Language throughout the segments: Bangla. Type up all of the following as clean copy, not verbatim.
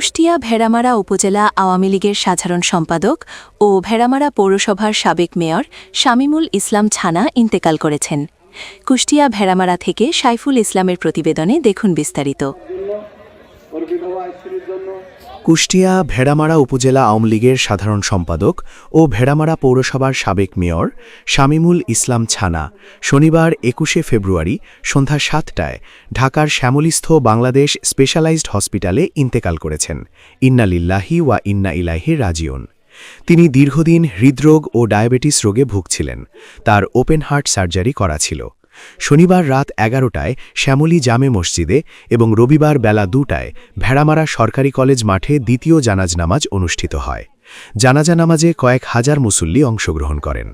কুষ্টিয়া ভেড়ামারা উপজেলা আওয়ামী লীগের সাধারণ সম্পাদক ও ভেড়ামারা পৌরসভার সাবেক মেয়র শামীমুল ইসলাম ছানা ইন্তেকাল করেছেন। কুষ্টিয়া ভেড়ামারা থেকে সাইফুল ইসলামের প্রতিবেদনে দেখুন বিস্তারিত। কুষ্টিয়া ভেড়ামারা উপজেলা আওয়ামী লীগের সাধারণ সম্পাদক ও ভেড়ামারা পৌরসভার সাবেক মেয়র শামীমুল ইসলাম ছানা শনিবার ২১শে ফেব্রুয়ারি সন্ধ্যা ৭টায় ঢাকার শ্যামলীস্থ বাংলাদেশ স্পেশালাইজড হসপিটালে ইন্তেকাল করেছেন। ইন্না লিল্লাহি ওয়া ইন্না ইলাইহি রাজিউন। তিনি দীর্ঘদিন হৃদরোগ ও ডায়াবেটিস রোগে ভুগছিলেন। তার ওপেন হার্ট সার্জারি করা ছিল। শনিবার রাত ১১টায় শ্যামলী জামে মসজিদে এবং রবিবার বেলা ২টায় ভেড়ামারা সরকারি কলেজ মাঠে দ্বিতীয় জানাজ নামাজ অনুষ্ঠিত হয়। জানাজা নামাজে কয়েক হাজার মুসল্লি অংশগ্রহণ করেন।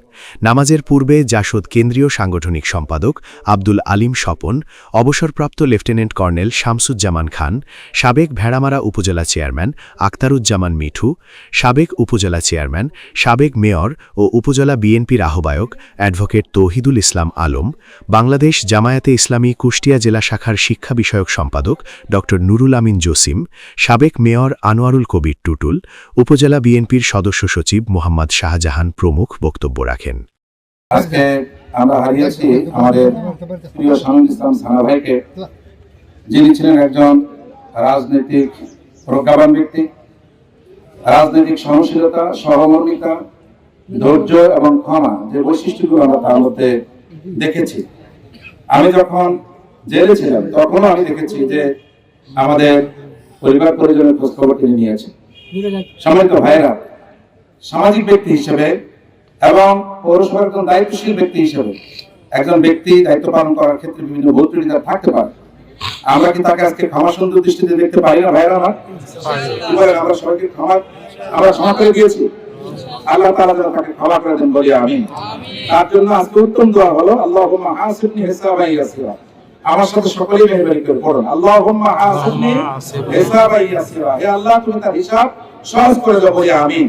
নামাজের পূর্বে জাসদ কেন্দ্রীয় সাংগঠনিক সম্পাদক আব্দুল আলিম স্বপন, অবসরপ্রাপ্ত লেফটেন্যান্ট কর্নেল শামসুজ্জামান খান, সাবেক ভেড়ামারা উপজেলা চেয়ারম্যান আক্তারুজ্জামান মিঠু, সাবেক উপজেলা চেয়ারম্যান, সাবেক মেয়র ও উপজেলা বিএনপির আহ্বায়ক অ্যাডভোকেট তৌহিদুল ইসলাম আলম, বাংলাদেশ জামায়াতে ইসলামী কুষ্টিয়া জেলা শাখার শিক্ষা বিষয়ক সম্পাদক ড নুরুল আমিন জসিম, সাবেক মেয়র আনোয়ারুল কবির টুটুল, উপজেলা বিএনপির সদস্য সচিব মোহাম্মদ শাহজাহান প্রমুখ বক্তব্য রাখেন। আজকে আমরা হারিয়েছি আমাদের প্রিয় শামীমুল ইসলাম ছানা ভাইকে, যিনি ছিলেন একজন রাজনৈতিক প্রজ্ঞাবান ব্যক্তি। রাজনৈতিক সহনশীলতা, সহমর্মিতা, ধৈর্য এবং ক্ষমা, যে বৈশিষ্ট্যগুলো আমরা তার মধ্যে দেখেছি। আমি যখন জেলে ছিলাম তখনও আমি দেখেছি যে আমাদের পরিবার পরিজনের খোঁজ খবর তিনি নিয়েছেন। সম্মানিত ভাইয়েরা, সামাজিক ব্যক্তি হিসেবে এবং পৌরসভার একজন দায়িত্বশীল ব্যক্তি হিসেবে একজন ব্যক্তি দায়িত্ব পালন করার ক্ষেত্রে বিভিন্ন ভুল ত্রুটি থাকতে পারে। আমরা কি তাকে আজকে ক্ষমা সুন্দর দৃষ্টিতে দেখতে পারি না ভাইয়েরা? আমরা সবাইকে ক্ষমা করে দিয়েছি। আল্লাহ তাআলা যেন তাকে ক্ষমা করে দেন বলি আমিন। তার জন্য আজকে উত্তম দোয়া হলো আল্লাহুম্মা হাসিবনি হিসাবান ইয়াসিরা। আমার সাথে সকলেই মেহরবানি করে পড়ুন আল্লাহুম্মা হাসিবনি হিসাবান ইয়াসিরা। হে আল্লাহ, তুমি তার হিসাব সহজ করে দাও বলি আমিন।